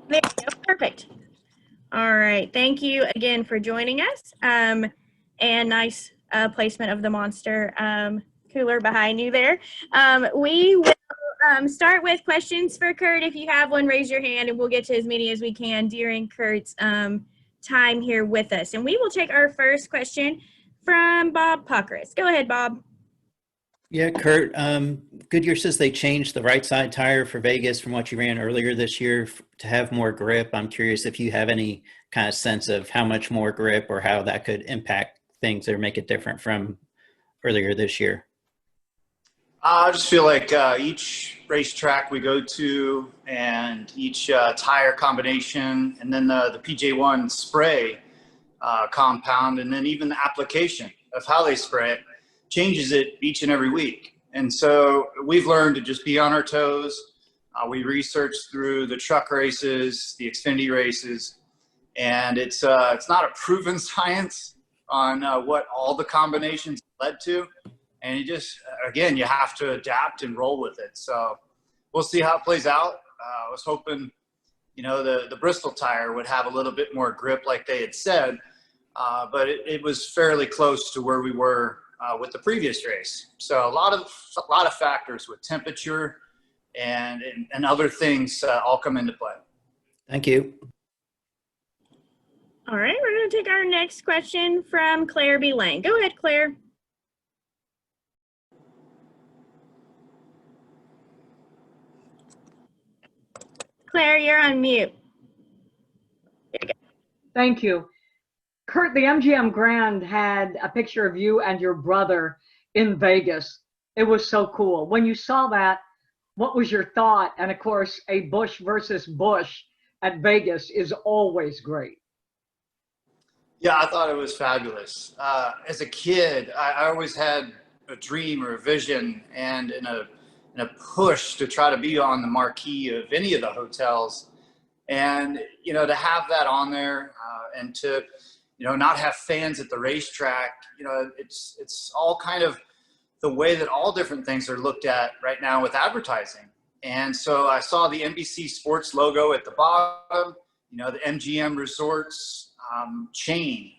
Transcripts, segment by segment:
There you go. Perfect. All right. Thank you again for joining us. And nice placement of the monster cooler behind you there. We will start with questions for Kurt. If you have one, raise your hand and we'll get to as many as we can during Kurt's time here with us. And we will take our first question from Bob Puckris. Go ahead, Bob. Yeah, Kurt, Goodyear says they changed the right side tire for Vegas from what you ran earlier this year to have more grip. I'm curious if you have any kind of sense of how much more grip or how that could impact things or make it different from earlier this year. I just feel like each racetrack we go to and each tire combination and then the PJ1 spray compound and then even the application of how they spray it changes it each and every week. And so we've learned to just be on our toes. We research through the truck races, the Xfinity races, and it's not a proven science on what all the combinations led to. And you just, again, you have to adapt and roll with it. So we'll see how it plays out. I was hoping, the Bristol tire would have a little bit more grip like they had said, but it was fairly close to where we were with the previous race. So a lot of factors with temperature and other things all come into play. Thank you. All right, we're going to take our next question from Claire B. Lang. Go ahead, Claire. Claire, you're on mute. There you go. Thank you. Kurt, the MGM Grand had a picture of you and your brother in Vegas. It was so cool. When you saw that, what was your thought? And of course, a Busch versus Busch at Vegas is always great. Yeah, I thought it was fabulous. As a kid, I always had a dream or a vision and in a push to try to be on the marquee of any of the hotels. And, to have that on there and to, not have fans at the racetrack, it's all kind of the way that all different things are looked at right now with advertising. And so I saw the NBC Sports logo at the bottom, the MGM Resorts chain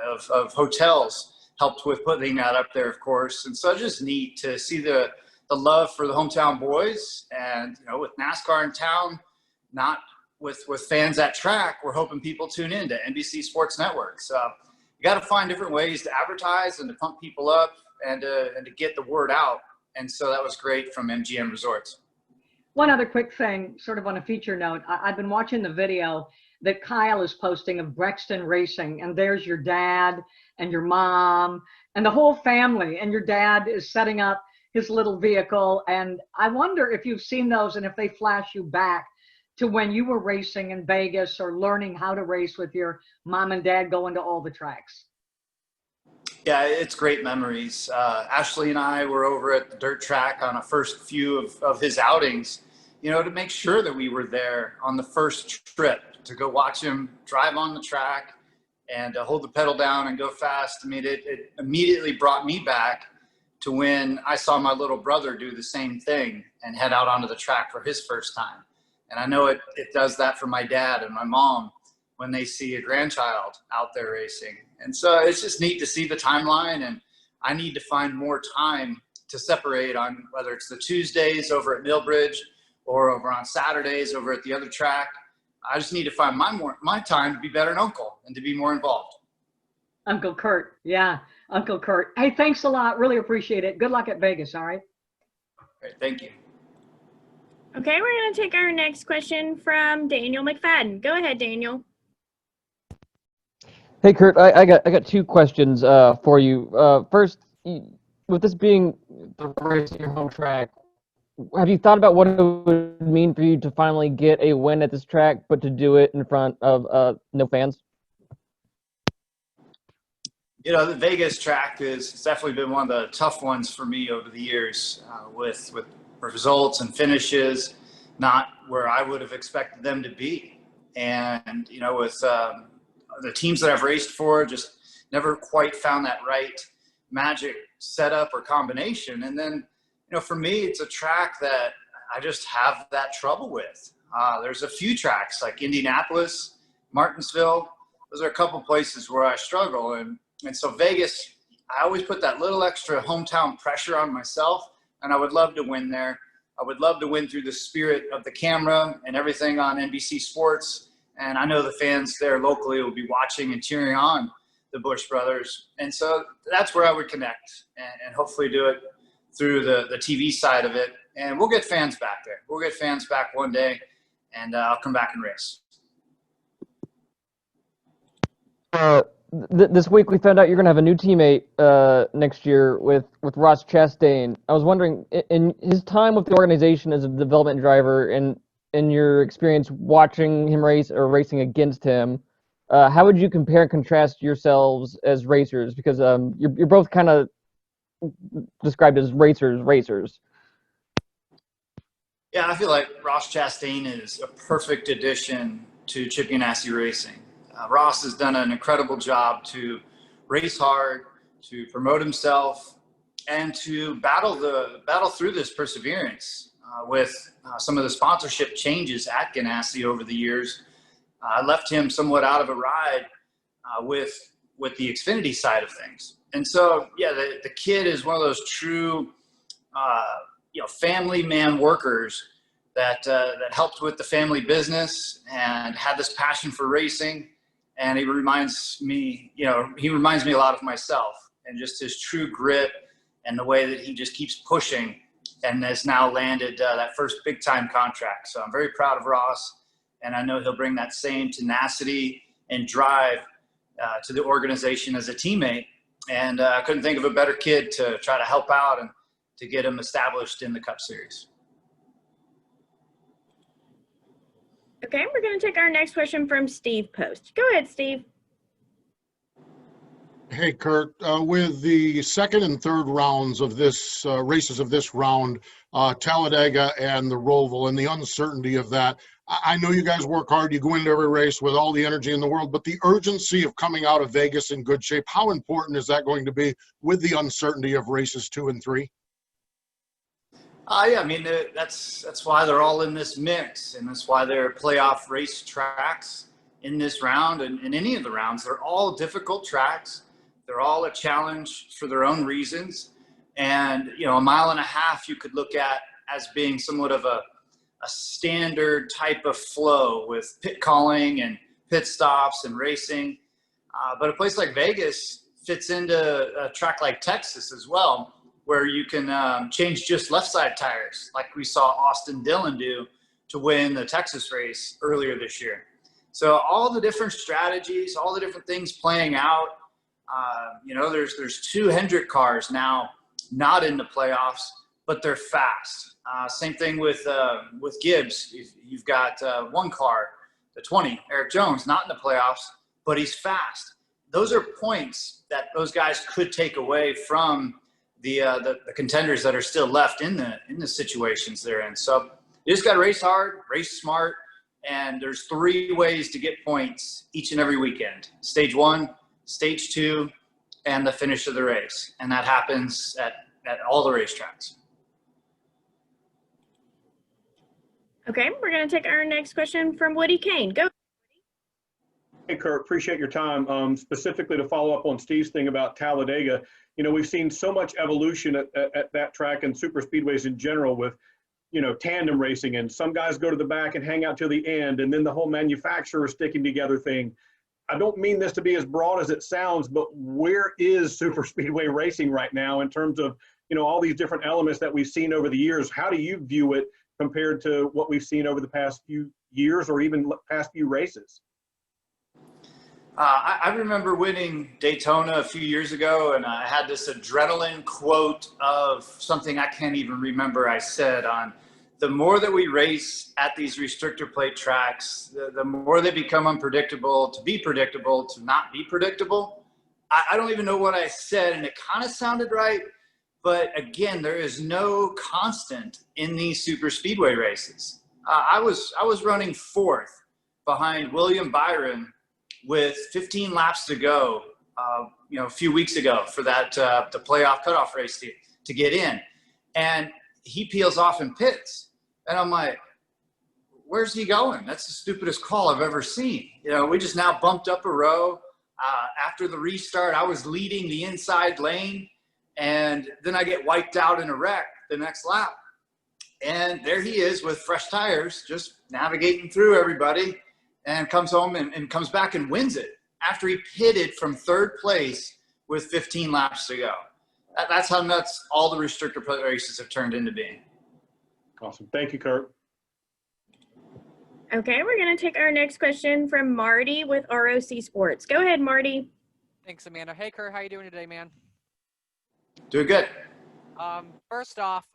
of hotels helped with putting that up there, of course. And so it's just neat to see the love for the hometown boys and, with NASCAR in town, not with fans at track, we're hoping people tune in to NBC Sports Network. So you got to find different ways to advertise and to pump people up and to get the word out. And so that was great from MGM Resorts. One other quick thing, sort of on a feature note, I've been watching the video that Kyle is posting of Brexton Racing, and there's your dad and your mom and the whole family, and your dad is setting up his little vehicle. And I wonder if you've seen those and if they flash you back to when you were racing in Vegas or learning how to race with your mom and dad going to all the tracks. Yeah, it's great memories. Ashley and I were over at the dirt track on a first few of his outings, to make sure that we were there on the first trip to go watch him drive on the track and hold the pedal down and go fast. I mean, it immediately brought me back to when I saw my little brother do the same thing and head out onto the track for his first time. And I know it does that for my dad and my mom when they see a grandchild out there racing. And so it's just neat to see the timeline, and I need to find more time to separate on whether it's the Tuesdays over at Millbridge or over on Saturdays over at the other track. I just need to find my time to be better an uncle and to be more involved. Uncle Kurt. Yeah, Uncle Kurt. Hey, thanks a lot. Really appreciate it. Good luck at Vegas. All right. Great. Thank you. Okay, we're going to take our next question from Daniel McFadden. Go ahead, Daniel. Hey, Kurt, I got two questions for you. First, with this being the race at your home track, have you thought about what it would mean for you to finally get a win at this track, but to do it in front of no fans? The Vegas track has definitely been one of the tough ones for me over the years with results and finishes, not where I would have expected them to be. And, with the teams that I've raced for, just never quite found that right magic setup or combination. And then, for me, it's a track that I just have that trouble with. There's a few tracks like Indianapolis, Martinsville. Those are a couple places where I struggle. And so Vegas, I always put that little extra hometown pressure on myself, and I would love to win there. I would love to win through the spirit of the camera and everything on NBC Sports. And I know the fans there locally will be watching and cheering on the Busch brothers. And so that's where I would connect and hopefully do it through the TV side of it. And we'll get fans back there. We'll get fans back one day, and I'll come back and race. This week we found out you're going to have a new teammate next year with Ross Chastain. I was wondering, in his time with the organization as a development driver and in your experience watching him race or racing against him, how would you compare and contrast yourselves as racers? Because you're both kind of described as racers. Yeah, I feel like Ross Chastain is a perfect addition to Chip Ganassi Racing. Ross has done an incredible job to race hard, to promote himself, and to battle through this perseverance with some of the sponsorship changes at Ganassi over the years. Left him somewhat out of a ride with the Xfinity side of things. And so, yeah, the kid is one of those true, family man workers that helped with the family business and had this passion for racing. And he reminds me a lot of myself, and just his true grit and the way that he just keeps pushing and has now landed that first big time contract. So I'm very proud of Ross, and I know he'll bring that same tenacity and drive to the organization as a teammate. And I couldn't think of a better kid to try to help out and to get him established in the Cup Series. Okay, we're going to take our next question from Steve Post. Go ahead, Steve. Hey, Kurt. With the second and third rounds of this races of this round, Talladega and the Roval, and the uncertainty of that, I know you guys work hard. You go into every race with all the energy in the world, but the urgency of coming out of Vegas in good shape, how important is that going to be with the uncertainty of races 2 and 3? Yeah, I mean, that's why they're all in this mix, and that's why they're playoff race tracks in this round and in any of the rounds. They're all difficult tracks. They're all a challenge for their own reasons. And, a mile and a half you could look at as being somewhat of a standard type of flow with pit calling and pit stops and racing. But a place like Vegas fits into a track like Texas as well, where you can change just left side tires, like we saw Austin Dillon do to win the Texas race earlier this year. So all the different strategies, all the different things playing out. There's 2 Hendrick cars now not in the playoffs, but they're fast. Same thing with Gibbs. You've got one car, the 20, Eric Jones, not in the playoffs, but he's fast. Those are points that those guys could take away from the contenders that are still left in the situations they're in. So you just got to race hard, race smart, and there's 3 ways to get points each and every weekend: stage 1, stage 2, and the finish of the race. And that happens at all the racetracks. Okay, we're going to take our next question from Woody Kane. Go. Hey, Kurt, appreciate your time. Specifically to follow up on Steve's thing about Talladega, we've seen so much evolution at that track and super speedways in general with, tandem racing, and some guys go to the back and hang out till the end, and then the whole manufacturer sticking together thing. I don't mean this to be as broad as it sounds, but where is super speedway racing right now in terms of, all these different elements that we've seen over the years? How do you view it compared to what we've seen over the past few years or even past few races? I remember winning Daytona a few years ago, and I had this adrenaline quote of something I can't even remember I said on: the more that we race at these restrictor plate tracks, the more they become unpredictable, to be predictable, to not be predictable. I don't even know what I said, and it kind of sounded right. But again, there is no constant in these super speedway races. I was running 4th behind William Byron with 15 laps to go, a few weeks ago for that the playoff cutoff race to get in, and he peels off in pits, and I'm like, where's he going? That's the stupidest call I've ever seen. You know, we just now bumped up a row. After the restart, I was leading the inside lane, and then I get wiped out in a wreck the next lap. And there he is with fresh tires, just navigating through everybody, and comes home and comes back and wins it after he pitted from third place with 15 laps to go. That's how nuts all the restrictor plate races have turned into being. Awesome. Thank you, Kurt. Okay, we're going to take our next question from Marty with ROC Sports. Go ahead, Marty. Thanks, Amanda. Hey, Kurt, how you doing today, man? Doing good. First off,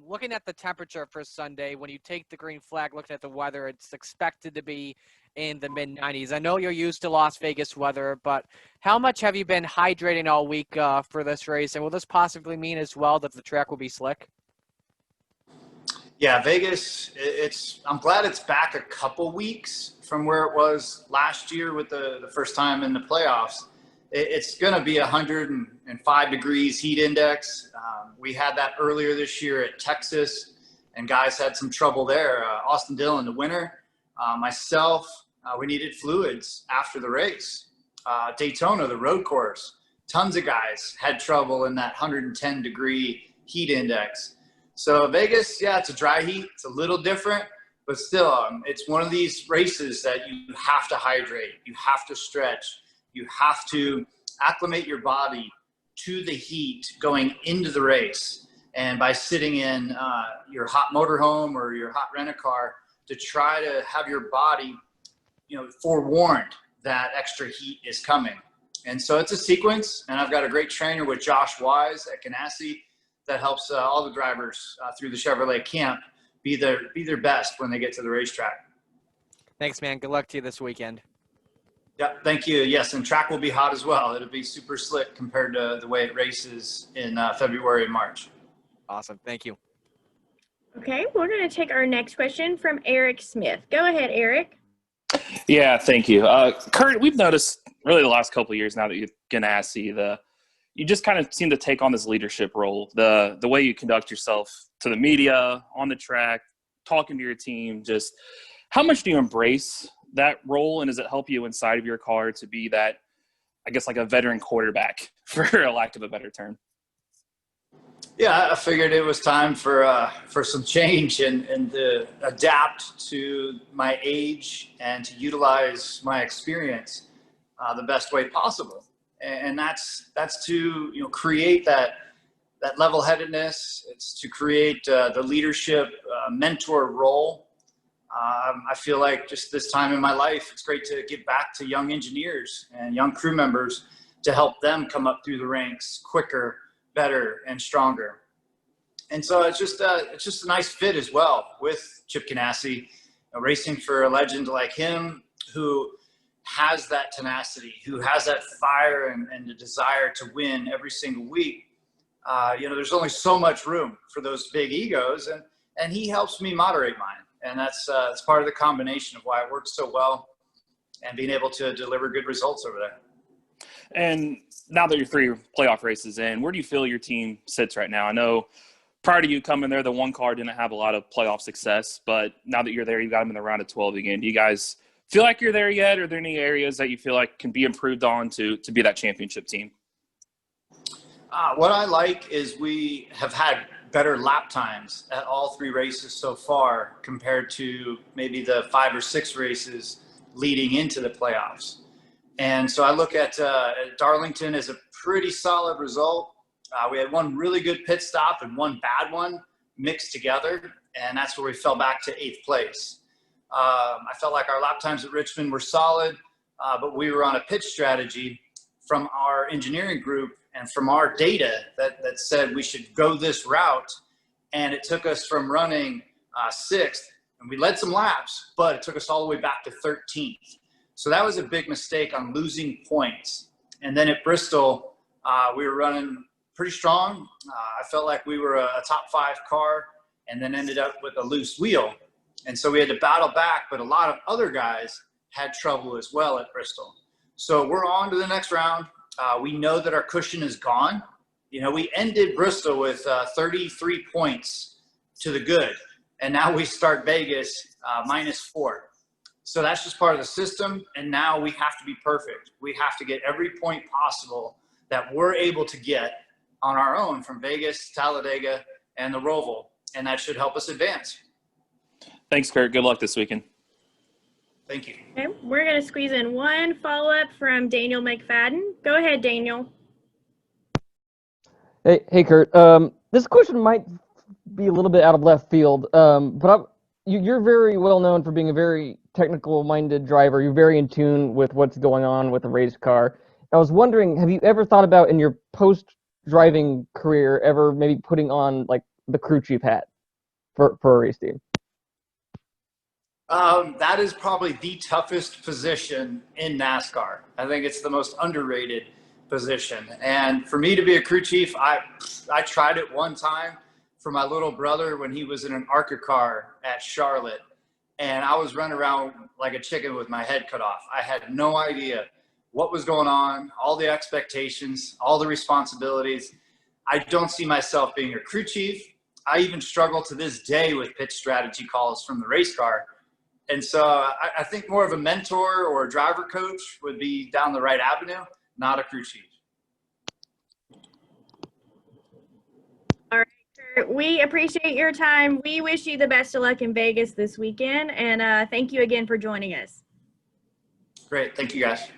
looking at the temperature for Sunday, when you take the green flag, looking at the weather, it's expected to be in the mid-90s. I know you're used to Las Vegas weather, but how much have you been hydrating all week for this race? And will this possibly mean as well that the track will be slick? Yeah, Vegas, I'm glad it's back a couple weeks from where it was last year with the first time in the playoffs. It's going to be 105 degrees heat index. We had that earlier this year at Texas, and guys had some trouble there. Austin Dillon, the winner, myself, we needed fluids after the race. Daytona, the road course, tons of guys had trouble in that 110 degree heat index. So Vegas, yeah, it's a dry heat. It's a little different, but still, it's one of these races that you have to hydrate. You have to stretch. You have to acclimate your body to the heat going into the race. And by sitting in your hot motorhome or your hot rent-a-car to try to have your body, forewarned that extra heat is coming. And so it's a sequence, and I've got a great trainer with Josh Wise at Ganassi that helps all the drivers through the Chevrolet camp be their best when they get to the racetrack. Thanks, man. Good luck to you this weekend. Yep, thank you. Yes, and track will be hot as well. It'll be super slick compared to the way it races in February and March. Awesome. Thank you. Okay, we're going to take our next question from Eric Smith. Go ahead, Eric. Yeah, thank you. Kurt, we've noticed really the last couple of years now that you're Ganassi, you just kind of seem to take on this leadership role, the way you conduct yourself to the media, on the track, talking to your team. Just how much do you embrace that role, and does it help you inside of your car to be that, I guess, like a veteran quarterback, for a lack of a better term? Yeah, I figured it was time for some change and to adapt to my age and to utilize my experience the best way possible. And that's to create that level-headedness. It's to create the leadership mentor role. I feel like just this time in my life, it's great to give back to young engineers and young crew members to help them come up through the ranks quicker, better, and stronger. And so it's just a nice fit as well with Chip Ganassi, racing for a legend like him who has that tenacity, who has that fire and the desire to win every single week. There's only so much room for those big egos, and he helps me moderate mine. And that's part of the combination of why it works so well and being able to deliver good results over there. And now that you're 3 playoff races in, where do you feel your team sits right now? I know prior to you coming there, the one car didn't have a lot of playoff success, but now that you're there, you got them in the round of 12 again. Do you guys feel like you're there yet? Are there any areas that you feel like can be improved on to be that championship team? What I like is we have had better lap times at all 3 races so far compared to maybe the 5 or 6 races leading into the playoffs. And so I look at Darlington as a pretty solid result. We had one really good pit stop and one bad one mixed together, and that's where we fell back to 8th place. I felt like our lap times at Richmond were solid, but we were on a pitch strategy from our engineering group and from our data that said we should go this route. And it took us from running 6th, and we led some laps, but it took us all the way back to 13th. So that was a big mistake on losing points. And then at Bristol, we were running pretty strong. I felt like we were a top 5 car and then ended up with a loose wheel. And so we had to battle back, but a lot of other guys had trouble as well at Bristol. So we're on to the next round. We know that our cushion is gone. We ended Bristol with 33 points to the good. and now we start Vegas -4. So that's just part of the system, and now we have to be perfect. We have to get every point possible that we're able to get on our own from Vegas, Talladega, and the Roval, and that should help us advance. Thanks, Kurt. Good luck this weekend. Thank you. Okay, we're going to squeeze in one follow-up from Daniel McFadden. Go ahead, Daniel. Hey, Kurt. This question might be a little bit out of left field, but you're very well known for being a very technical-minded driver. You're very in tune with what's going on with the race car. I was wondering, have you ever thought about in your post-driving career ever maybe putting on like the crew chief hat for a race team? That is probably the toughest position in NASCAR. I think it's the most underrated position. And for me to be a crew chief, I tried it one time for my little brother when he was in an ARCA car at Charlotte. And I was running around like a chicken with my head cut off. I had no idea what was going on, all the expectations, all the responsibilities. I don't see myself being a crew chief. I even struggle to this day with pitch strategy calls from the race car. And so I think more of a mentor or a driver coach would be down the right avenue, not a crew chief. All right, Kurt, we appreciate your time. We wish you the best of luck in Vegas this weekend, and thank you again for joining us. Great. Thank you, guys.